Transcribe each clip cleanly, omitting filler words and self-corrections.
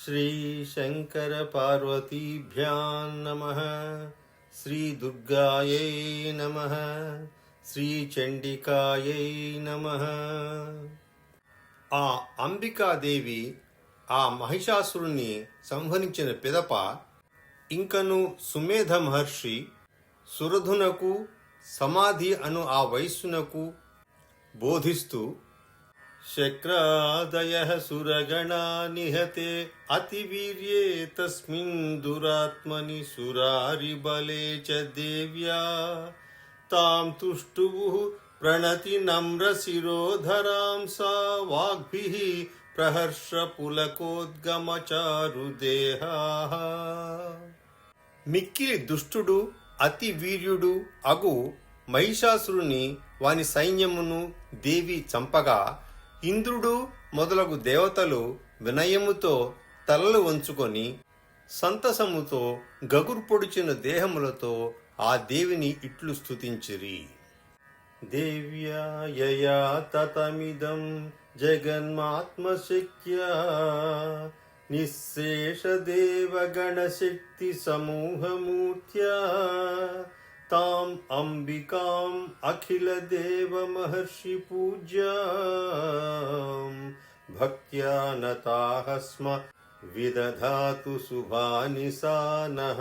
श्रीशङ्करपार्वतीभ्यां नमः। श्रीदुर्गायै नमः। శ్రీచండికాయై నమః. ఆ అంబికాదేవి ఆ మహిషాసురుణ్ణి సంహరించిన పిదప ఇంకను సుమేధ మహర్షి సురధునకు సమాధి అను ఆ వయస్సునకు బోధిస్తూ శక్రాదయః సురగణా నిహతే అతివీర్యే తస్మిన్ దురాత్మని సురారిబలే చ దేవ్యా తాం తుష్టువుః ప్రణతి నమ్ర శిరోధరాం సా వాగ్భిః ప్రహర్ష పులకోద్గమ చారుదేహాః. మిక్కిలి దుష్టుడు అతి వీర్యుడు అగు మహిషాసురుని వాని సైన్యమును దేవి చంపగా ఇంద్రుడు మొదలగు దేవతలు వినయముతో తలలు వంచుకొని సంతసముతో గగురు పొడిచిన దేహములతో ఆ దేవిని ఇట్లు స్తుతించిరి. దేవ్యా యయా తతమిదం జగన్మాత్మశక్త్యా నిశ్శేష దేవగణశక్తి సమూహమూర్త్యా తాం అంబికాం అఖిల దేవ మహర్షి పూజ్యాం భక్త్యా నతాః స్మ విదధాతు శుభాని సా నః.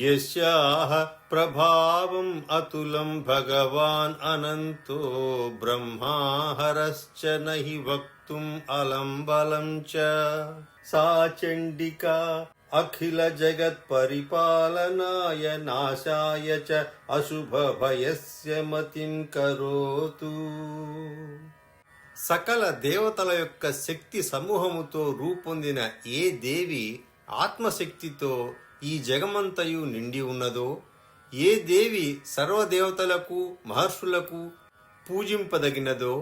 యస్యాః ప్రభావం అతులం భగవాన్ అనంతో బ్రహ్మా హరశ్చ నహి వక్తుం అలం బలం చ. సా చండికా అఖిల జగత్ పరిపాలనాయ నాశాయ చ అశుభ భయస్య మతిం కరోతు. సకల దేవతల యొక్క శక్తి సమూహముతో రూపొందిన ఏ దేవి ఆత్మశక్తితో ఈ జగమంతయు నిండి ఉన్నదో, ఏ దేవి సర్వదేవతలకు మహర్షులకు పూజింపదగినదో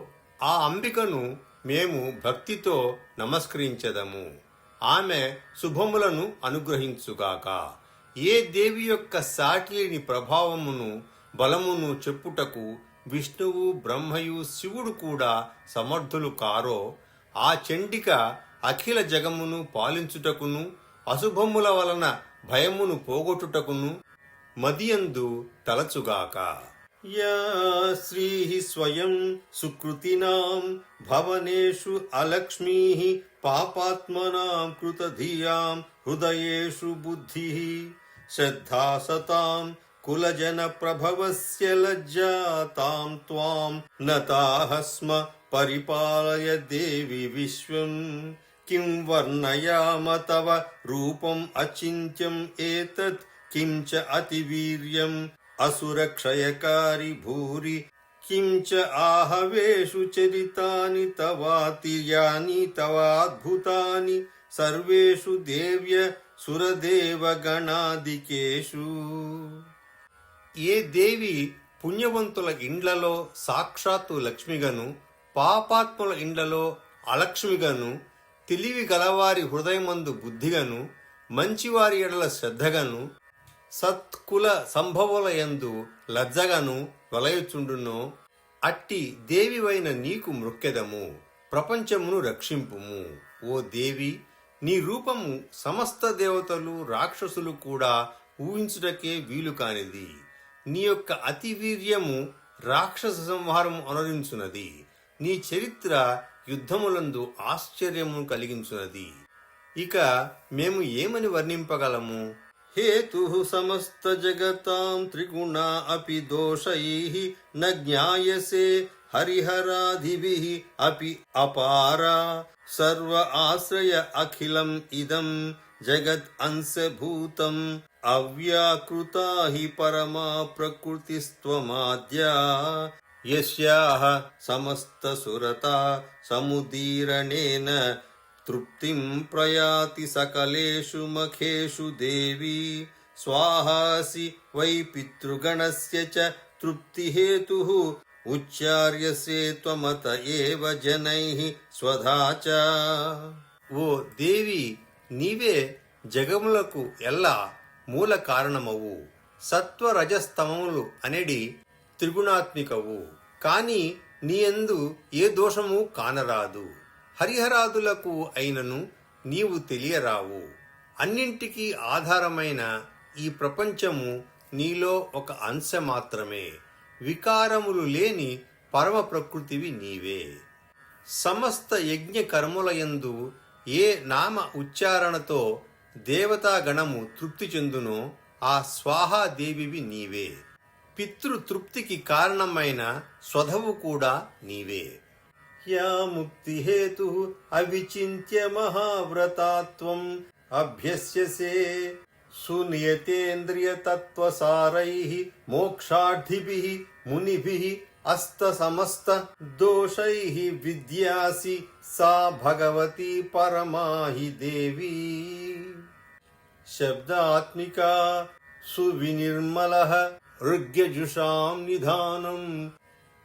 ఆ అంబికను మేము భక్తితో నమస్కరించదము. ఆమె శుభములను అనుగ్రహించుగాక. ఏ దేవి యొక్క సాటిలేని ప్రభావమును బలమును చెప్పుటకు విష్ణువు బ్రహ్మయు శివుడు కూడా సమర్థులు కారో, ఆ చండిక అఖిల జగమును పాలించుటకును అశుభముల వలన భయమును పోగొట్టుటకును మదియందు తలచుగాక. యా శ్రీ స్వయం సుకృతినాం భవనేషు అలక్ష్మీః పాపాత్మనాం కృతధియాం హృదయేషు బుద్ధిః శ్రద్ధా సతాం కులజన ప్రభవస్య లజ్జా తాం త్వాం నతాః స్మ పరిపాలయ దేవి విశ్వం. కిం వర్ణయామ తవ రూపం అచింత్యం ఏతత్ కిం చ అతివీర్యం అసురక్షయకారి భూరి కిం చ ఆహవేషు చరితాని తవాతిర్యాని తవాద్భుతాని సర్వేషు దేవ్య సురదేవగణాదికేషు. ఏ దేవి పుణ్యవంతుల ఇండ్లలో సాక్షాత్తు లక్ష్మిగను, పాపాత్ముల ఇండ్లలో అలక్ష్మిగను, తెలివి గలవారి హృదయమందు బుద్ధిగను, మంచివారి ఎడల శ్రద్ధగను, సత్కుల సంభవుల యందు లజ్జగను వలయుచుండునో అట్టి దేవివైన నీకు మృక్కెదము. ప్రపంచమును రక్షింపుము. ఓ దేవి, నీ రూపము సమస్త దేవతలు రాక్షసులు కూడా ఊహించుటకే వీలు కానిది. నీ యొక్క అతివీర్యము రాక్షస సంహారము అనురించున్నది. నీ చరిత్ర యుద్ధములందు ఆశ్చర్యము కలిగించున్నది. ఇక మేము ఏమని వర్ణింపగలము? హేతుః సమస్త జగతాం త్రిగుణా అపి దోషైః న జ్ఞాయసే హరిహరాదిభిః అపి అపారా సర్వ ఆశ్రయ అఖిలం ఇదం జగత్ అంశభూతం అవ్యాకృతా హి పరమా ప్రకృతిస్త్వమాద్యా యస్యాః సమస్త సురతా సముదీరణేన తృప్తిం ప్రయాతి సకలేషు మఖేషు దేవి. స్వాహాసి వై పితృగణస్య చ తృప్తిహేతుః ఉచ్చార్యసే త్వమత ఏవ జనైః స్వధా చ. ఓ దేవి, నీవే జగములకు ఎల్లా మూల కారణమవు. సత్వరజస్తమములు అనేడి త్రిగుణాత్మికవు. కాని నీయందు ఏ దోషము కానరాదు. హరిహరాదులకు అయినను నీవు తెలియరావు. అన్నింటికీ ఆధారమైన ఈ ప్రపంచము నీలో ఒక అంశ మాత్రమే. వికారములు లేని పరమ ప్రకృతివి నీవే. సమస్త యజ్ఞ కర్ములయందు ఏ నామ ఉచ్చారణతో దేవతాగణము తృప్తి చెందునో ఆ స్వాహాదేవివి నీవే. పితృతృప్తికి కారణమైన స్వధవు కూడా నీవే. యా ముక్తి హేతు అవిచింత్య మహావ్రతాత్వం అభ్యస్యసే సునియతేంద్రియ తత్వసారైః మోక్షార్థిభిః మునిభిః అస్త సమస్త దోషైః విద్యాసి సా భగవతి పరమాహి దేవి. శబ్దాత్మికా సువినిర్మలః ఋగ్యజుషాం నిధానం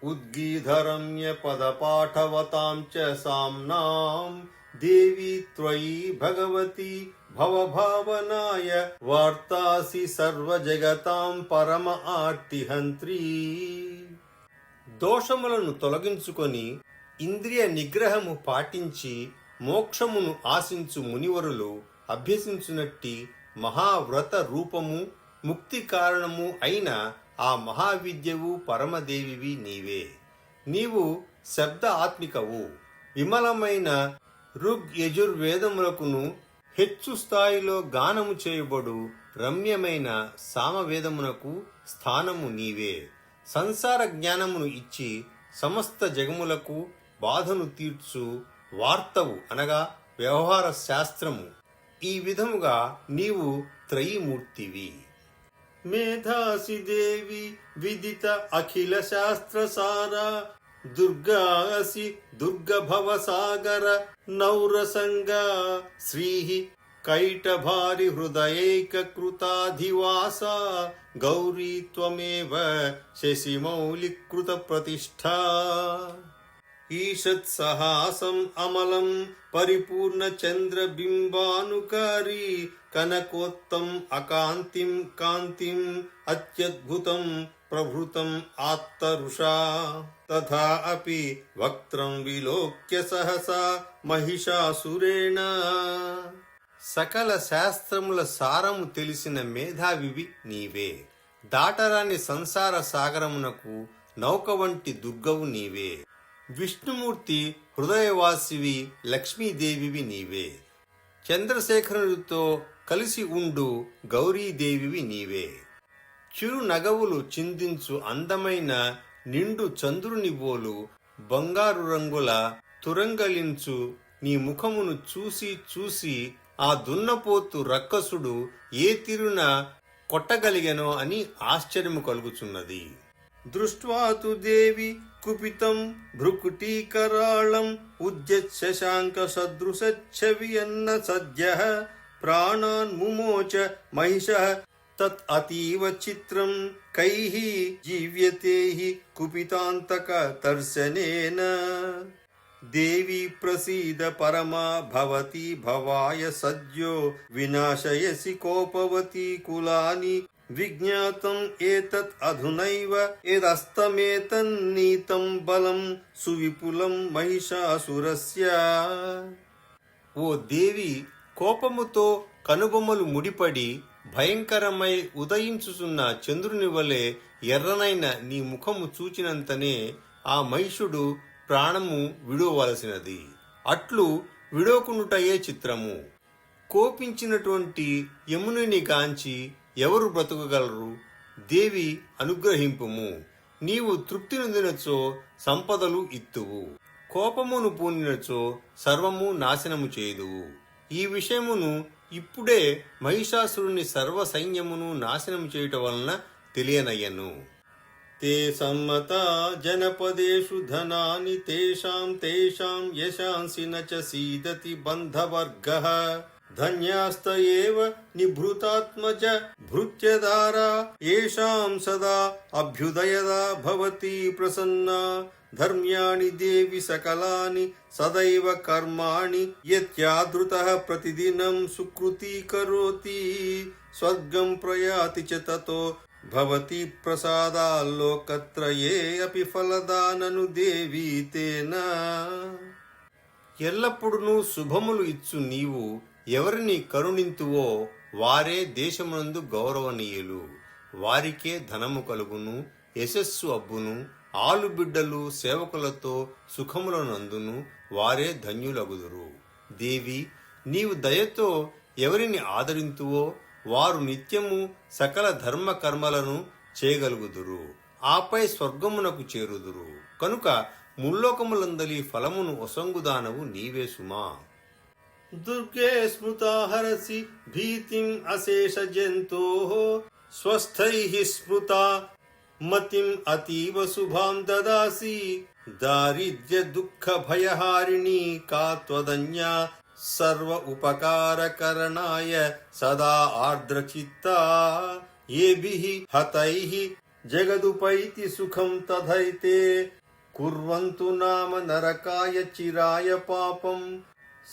ఉద్గీధరమ్య పదపాఠవతాం చ సామ్నాం దేవి త్వయి భగవతి భవభావనాయ వార్తాసి సర్వజగతాం పరమ ఆర్తిహంత్రీ. దోషములను తొలగించుకొని ఇంద్రియ నిగ్రహము పాటించి మోక్షమును ఆశించు మునివరులు అభ్యసించునట్టి మహావ్రత రూపము ముక్తి కారణము అయిన ఆ మహావిద్యవు పరమదేవివి నీవే. నీవు శబ్ద ఆత్మికవు. విమలమైన ఋగ్ యజుర్వేదములకును హెచ్చు స్థాయిలో గానము చేయబడు రమ్యమైన సామవేదమునకు స్థానము నీవే. సంసార జ్ఞానమును ఇచ్చి సమస్త జగములకు బాధను తీర్చు వార్తవు అనగా వ్యవహార శాస్త్రము. ఈ విధముగా నీవు త్రయీమూర్తివి. మేధాసి దేవి విదిత అఖిల శాస్త్రసార దుర్గాసి దుర్గభవ సాగర నౌరసంగా శ్రీః కైటభారి హృదయైక కృతాధివాస గౌరీ త్వమేవ శశిమౌలికృత ప్రతిష్ఠా. ఈషత్సహాసం అమలం పరిపూర్ణ చంద్రబింబానుకారి కనకోత్తం అకాంతిం కాంతిం అత్యద్భుతం ప్రభృతం ఆత్తరుషా. తథా అపి వక్త్రం విలోక్య సహసా మహిషాసురేణ. సకల శాస్త్రముల సారము తెలిసిన మేధావివి నీవే. దాటరాని సంసార సాగరమునకు నౌక వంటి దుర్గవు నీవే. విష్ణుమూర్తి హృదయవాసివి లక్ష్మీదేవివి నీవే. చంద్రశేఖరుడితో కలిసి ఉండు గౌరీదేవివి నీవే. చిరు నగవులు చిందించు అందమైన నిండు చంద్రుని బోలు బంగారు రంగుల తురంగలించు నీ ముఖమును చూసి చూసి ఆ దున్నపోతు రక్కసుడు ఏ తీరున కొట్టగలిగెనో అని ఆశ్చర్యము కలుగుచున్నది. దృష్ట్వా తు దేవి కుపితం భ్రుకుటీకరాళం ఉద్యత్ శశాంక సదృశఛవియన్న సద్యః ప్రాణాన్ ముమోచ మహిషః తత్ అతీవ చిత్రం కైః జీవ్యతే హి కుపితాంతక దర్శనేన. దేవి ప్రసీద పరమా భవతి భవాయ సద్యో వినాశయసి కోపవతి కులాని విజ్ఞాతం ఏతత్ అధునైవ ఏదస్తమేతన్నీతం బలం సువిపులం మహిషాసురస్య. ఓ దేవి, కోపముతో కనుబొమ్మలు ముడిపడి భయంకరమై ఉదయించుచున్న చంద్రుని వలె ఎర్రనైన నీ ముఖము చూచినంతనే ఆ మహిషుడు ప్రాణము విడవలసినది. అట్లు విడోకునుటయే చిత్రము. కోపించినటువంటి యమునిని గాంచి ఎవరు బ్రతుకగలరు? దేవి అనుగ్రహింపుము. నీవు తృప్తి నొందినచో సంపదలు ఇత్తువు, కోపమును పూనినచో సర్వము నాశనము చేయుదువు. ఈ విషయమును ఇప్పుడే మహిషాసురుని సర్వ సైన్యమును నాశనము చేయుట వలన తెలియనయ్యను. తే సమ్మతా జనపదేషు ధనాని తేషాం తేషాం యశాంసి నచ సీదతి బంధవర్గః. ధన్యాస్త ఏవ నిభృతాత్మజ భృత్యదారా ఏషాం సదా అభ్యుదయదా భవతి ప్రసన్నా. ధర్మ్యాణి దేవి సకలాని సదైవ కర్మాణి యత్యాదృతః ప్రతిదినం సుకృతి కరోతి. స్వర్గం ప్రయాతి చ తతో భవతి ప్రసాదాల్లోకత్రయే అపి ఫలదానను దేవీ తేన. ఎల్లప్పుడూ శుభములు ఇచ్చు నీవు ఎవరిని కరుణింతువో వారే దేశమునందు గౌరవనీయులు. వారికే ధనము కలుగును, యశస్సు అబ్బును. ఆలుబిడ్డలు సేవకులతో సుఖములనందును వారే ధన్యులగుదురు. దేవి, నీవు దయతో ఎవరిని ఆదరింతువో వారు నిత్యము సకల ధర్మ కర్మలను చేయగలుగుదురు. ఆపై స్వర్గమునకు చేరుదురు. కనుక ముల్లోకములందలి ఫలమును ఒసంగుదానవు నీవే సుమా. దుర్గే స్మృతా హరసి భీతిం అశేష జంతో స్వస్థైః స్మృతా మతిం అతీవ శుభాం దదాసి. దారిద్ర్య దుఃఖ భయహారిణి కా త్వదన్యా సర్వ ఉపకారకరణాయ సదా ఆర్ద్రచిత్తా. ఏభిః హతైః జగదుపైతి సుఖం తథైతే కుర్వంతు నామ నరకాయ చిరాయ పాపం.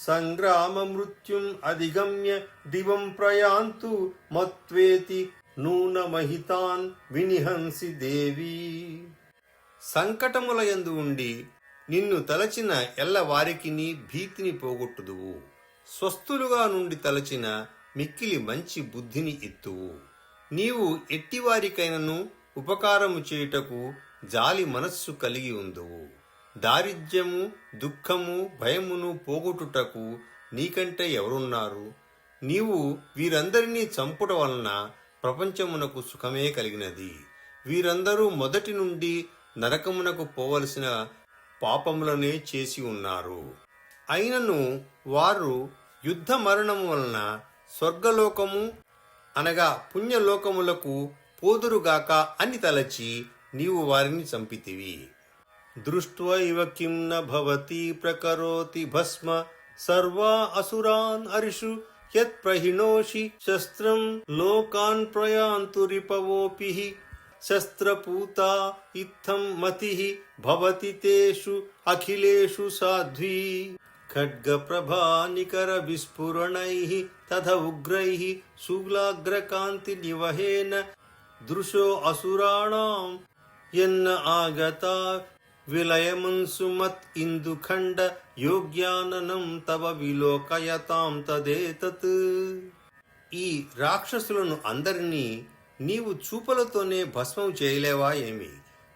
సంగ్రామ మృత్యుం అధిగమ్య దివం ప్రయాంతు మత్వేతి నూనమహితాన్ వినిహంసి దేవి. సంకటములయందు ఉండి నిన్ను తలచిన ఎల్లవారికి భీతిని పోగొట్టుదువు. స్వస్థులుగా నుండి తలచిన మిక్కిలి మంచి బుద్ధిని ఇత్తువు. నీవు ఎట్టివారికైనను ఉపకారము చేయుటకు జాలి మనస్సు కలిగి ఉందువు. దారిద్ర్యము దుఃఖము భయమును పోగొట్టుటకు నీకంటే ఎవరున్నారు? నీవు వీరందరినీ చంపుట వలన ప్రపంచమునకు సుఖమే కలిగినది. వీరందరూ మొదటి నుండి నరకమునకు పోవలసిన పాపములనే చేసి ఉన్నారు. అయినను వారు యుద్ధ మరణము వలన స్వర్గలోకము అనగా పుణ్యలోకములకు పోదురుగాక అని తలచి నీవు వారిని చంపితివి. దృష్ట్వైవ కిం న భవతి ప్రకరోతి భస్మ సర్వా అసురాన్ అరిషు యత్ ప్రహిణోషి శస్త్రం లోకాన్ ప్రయాంతు రిపవోపి. శస్త్రపూతా ఇత్థం మతిః భవతి తేషు అఖిలేషు సాధ్వీ. ఖడ్గప్రభా నికర విస్ఫురణైః తథ ఉగ్రైః శూలాగ్రకాంతి నివహేన దృశో అసురాణాం యన్న ఆగతా విలయమన్సు మత్ ఇందుఖండ యోగ్యాననం తవ విలోకయతాం తదేతత్. ఈ రాక్షసులను అందరినీ నీవు చూపలతోనే భస్మం చేయలేవా ఏమి?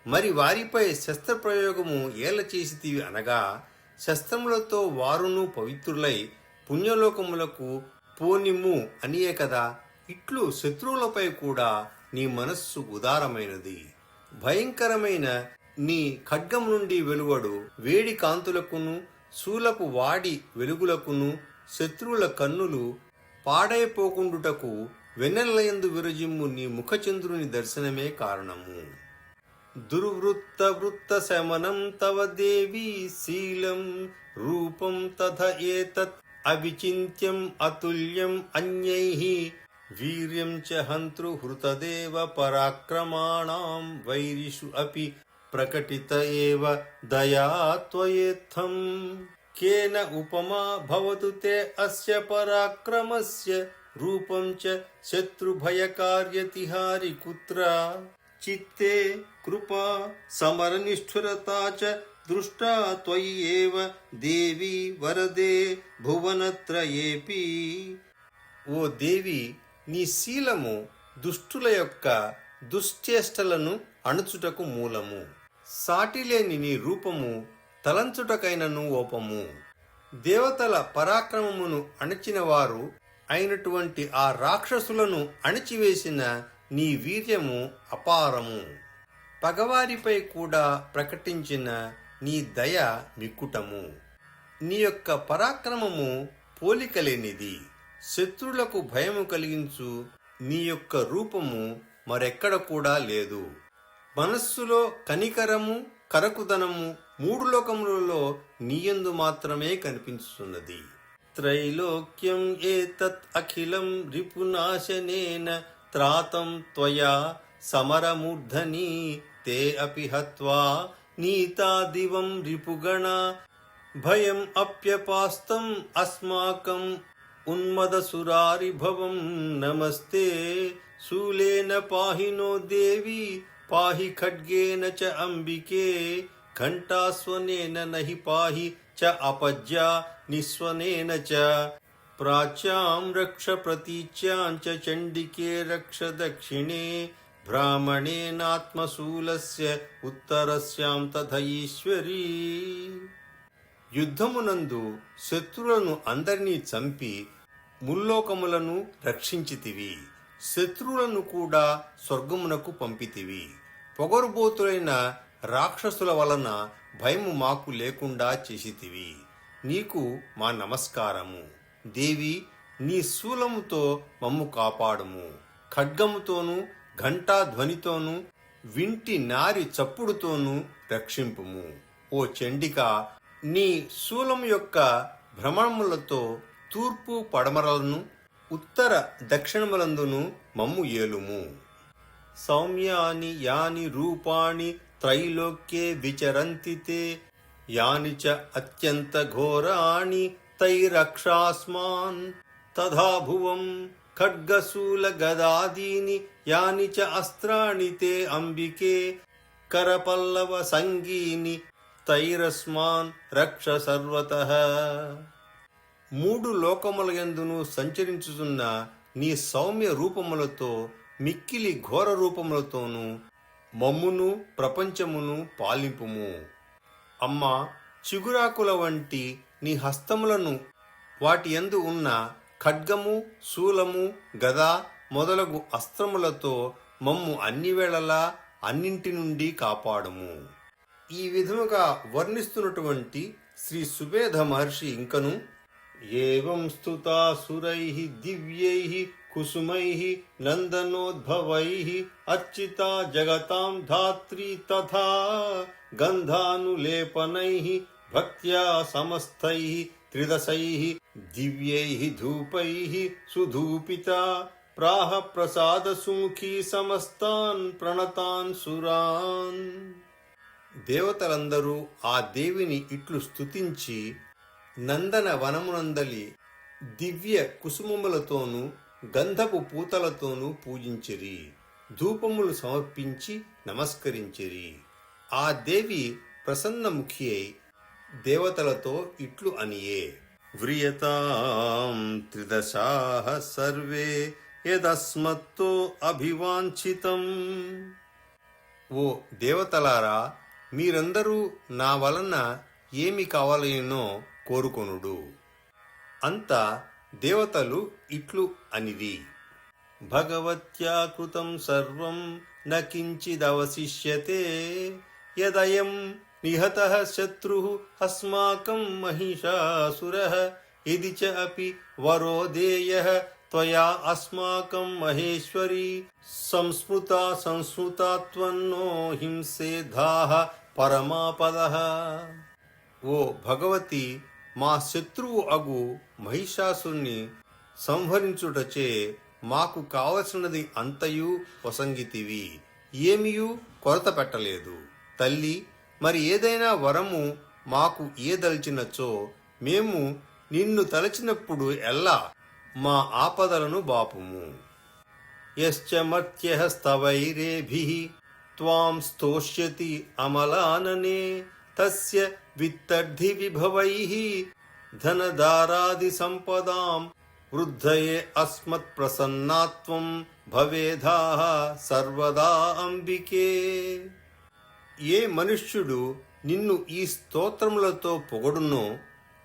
మరి వారిపై శస్త్రప్రయోగము ఏల చేసితివి అనగా శస్త్రములతో వారును పవిత్రులై పుణ్యలోకములకు పోనిమ్ము అనియే కదా. ఇట్లు శత్రువులపై కూడా నీ మనస్సు ఉదారమైనది. భయంకరమైన నీ ఖడ్గం నుండి వెలువడు వేడి కాంతులకును శూలపు వాడి వెలుగులకును శత్రువుల కన్నులు పాడైపోకుండుటకు వెన్నెలయందు విరజిమ్ము నీ ముఖచంద్రుని దర్శనమే కారణము. దుర్వృత్త వృత్త శమనం తవ దేవి శీలం రూపం తథ ఏతత్ అవిచింత్యం అతుల్యం అన్యైః. వీర్యం చ హంతృ హృతదేవ పరాక్రమాణాం వైరిషు అపి ప్రకటిత ఏవ దయా త్వయేత్థం. కేన ఉపమా భవతు తే అస్య పరాక్రమస్య రూపం చ శత్రుభయకార్యతిహారి కుత్ర. చిత్తే కృపా సమరనిష్ఠురతా చ దృష్టా త్వయి ఏవ దేవి వరదే భువనత్రయేపి. ఓ దేవి, నీ శీలము దుష్టుల యొక్క దుశ్చేష్టలను అణుచుటకు మూలము. సాటిలేని నీ రూపము తలంచుటకైనను ఓపము. దేవతల పరాక్రమమును అణచిన వారు అయినటువంటి ఆ రాక్షసులను అణిచివేసిన నీ వీర్యము అపారము. పగవారిపై కూడా ప్రకటించిన నీ దయ మిక్కుటము. నీ యొక్క పరాక్రమము పోలికలేనిది. శత్రులకు భయము కలిగించు నీ యొక్క రూపము మరెక్కడ కూడా లేదు. మనస్సులో కనికరము కరకుదనము మూడు లోకములలో నీయందు మాత్రమే కనిపించుతున్నది. త్రైలోక్యం ఏతత్ అఖిలం రిపునాశనేన త్రాతం త్వయా సమరమూర్ధని. తే అపి హత్వా నీతా దివం రిపుగణ భయం అప్యపాస్తం అస్మాకం ఉన్మదసురారిభవం. నమస్తే శూలేన పాహినో దేవి పాహి ఖడ్గేన చ అంబికే. ఘంటాస్వనేన నహి పాహి చ అపజ్యా నిస్వనేన చ ప్రాచ్యాం రక్ష ప్రతీచ్యాం చ చండికే రక్ష దక్షిణే బ్రాహ్మణేనాత్మశూలస్య ఉత్తరస్యాం తథ ఈశ్వరీ. యుద్ధమునందు శత్రువులను అందరినీ చంపి ముల్లోకములను రక్షించితివి. శత్రువులను కూడా స్వర్గమునకు పంపితివి. పొగరుబోతులైన రాక్షసుల వలన భయము మాకు లేకుండా చేసితివి. నీకు మా నమస్కారము. దేవి, నీ శూలముతో మమ్ము కాపాడుము. ఖడ్గముతోనూ ఘంటా ధ్వనితోనూ వింటి నారి చప్పుడుతోనూ రక్షింపుము. ఓ చండిక, నీ శూలము యొక్క భ్రమణములతో తూర్పు పడమరలను ఉత్తర దక్షిణములందును మమ్ము ఏలుము. సౌమ్యాని యాని రూపాణి త్రైలోక్యే విచరంతి తే యాని చ అత్యంత ఘోరాణి తైరక్షాస్మాన్ తథా భువం ఖడ్గశూల గదాదీని యాని చ అస్త్రాణి తే అంబికే కరపల్లవ సంగీని తైరస్మాన్ రక్ష సర్వతః. మూడు లోకములయందును సంచరించుచున్న నీ సౌమ్య రూపములతో మిక్కిలి ఘోర రూపములతోనూ మమ్మును ప్రపంచమును పాలింపుము. అమ్మా, చిగురాకుల వంటి నీ హస్తములను వాటి యందు ఉన్న ఖడ్గము, శూలము, గద మొదలగు అస్త్రములతో మమ్ము అన్ని వేళలా అన్నింటి నుండి కాపాడుము. ఈ విధముగా వర్ణిస్తున్నటువంటి శ్రీ సుబేధ మహర్షి ఇంకను ఏవం స్తుతాసురైః దివ్యైః కుసుమైః నందనోద్భవైః అర్చితా జగతాం ధాత్రీ తథా గంధానులేపనైః భక్త్యా సమస్తైః త్రిదశైః దివ్యైః ధూపైః సుధూపితా ప్రాహ ప్రసాద సుముఖీ సమస్తాన్ ప్రణతాన్ సురాన్. దేవతలందరూ ఆ దేవిని ఇట్లు స్తుతించి నందన వనమునందలి దివ్య కుసుమములతోనూ గంధపు పూతలతోనూ పూజించిరి. ధూపములు సమర్పించి నమస్కరించిరి. ఆ దేవి ప్రసన్నముఖి అయి దేవతలతో ఇట్లు అనియే: వ్రియతాం త్రిదశాః సర్వే యదస్మత్తో అభివాంఛితం. ఓ దేవతలారా, మీరందరూ నా వలన ఏమి కావాలనో కోరుకొనుడు. అంత దేవతలు ఇట్లు అనిరి: భగవత్యా కృతం సర్వం న కించిదవశిష్యతే యదయం నిహతః శత్రుః అస్మాకం మహిషాసురః ఇది చ అపి వరో దేయః త్వయా అస్మాకం మహేశ్వరీ సంస్మృతా సంస్మృతా త్వన్నో హింసేద్ధాః పరమాపదః. ఓ భగవతి, మా శత్రువు అగు మహిషాసుని సంహరించుటచే మాకు కావలసినది అంతయు వసంగితివి. ఏమియూ కొరత పెట్టలేదు. తల్లి, మరి ఏదైనా వరము మాకు ఇయ్యదలిచినచో మేము నిన్ను తలచినప్పుడు ఎల్లా మా ఆపదలను బాపుము. యశ్చ మర్త్యః స్తవైరేభిః త్వాం స్తోష్యతి అమలాననే తస్య విత్తర్ధి విభవైః ధనదారాది సంపదాం వృద్ధయే అస్మత్ ప్రసన్నాత్వం భవేధాః సర్వదా అంబికే. ఏ మనుష్యుడు నిన్ను ఈ స్తోత్రములతో పొగడునో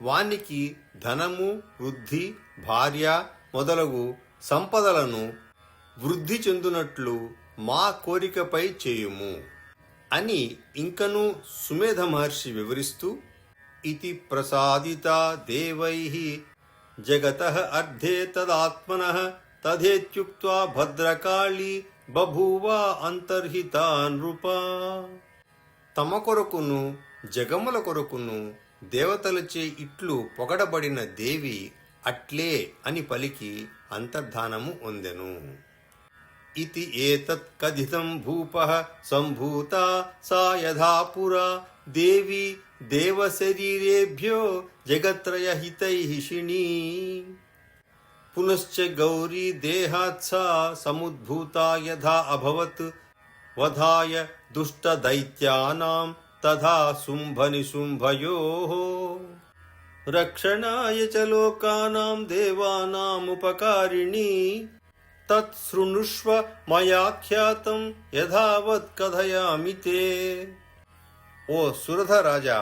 వానికి ధనము, వృద్ధి, భార్య మొదలగు సంపదలను వృద్ధి చెందునట్లు మా కోరికపై చేయుము అని ఇంకనూ సుమేధ మహర్షి వివరిస్తూ, ఇతి ప్రసాదితా దేవైః జగతః అర్ధే తదాత్మనః తథేత్యుక్త్వా భద్రకాళీ బభూవ అంతర్హితా నృపా. తమ కొరకును జగముల కొరకును దేవతలచే ఇట్లు పొగడబడిన దేవి అట్లే అని పలికి అంతర్ధానము పొందెను. ఇతి ఏతత్ కథితం భూపః సంభూతా సా యథా పురా దేవి దేవశరీరేభ్యో జగత్రయహితైషిణీ. పునశ్చ గౌరీ దేహాత్ సా సముద్భూతా యథా అభవత్ వధాయ దుష్టదైత్యానాం తథా శుంభనిశుంభయోః. రక్షణాయ చ లోకానాం దేవానాముపకారిణీ తత్శృణుష్వ మయాఖ్యాతం యథావత్ కథయామి తే. ఓ సురధ రాజా,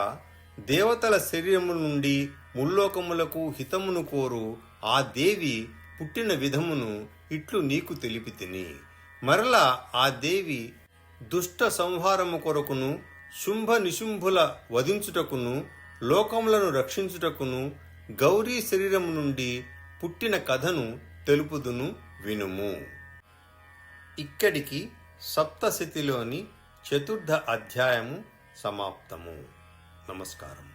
దేవతల శరీరము నుండి ముల్లోకములకు హితమును కోరు ఆ దేవి పుట్టిన విధమును ఇట్లు నీకు తెలిపితిని. మరలా ఆ దేవి దుష్ట సంహారము కొరకును, శుంభ నిశుంభుల వధించుటకును, లోకములను రక్షించుటకును గౌరీ శరీరము నుండి పుట్టిన కథను తెలుపుదును వినుము. ఇక్కడికి సప్తశతిలోని 4వ అధ్యాయము సమాప్తము. నమస్కారం.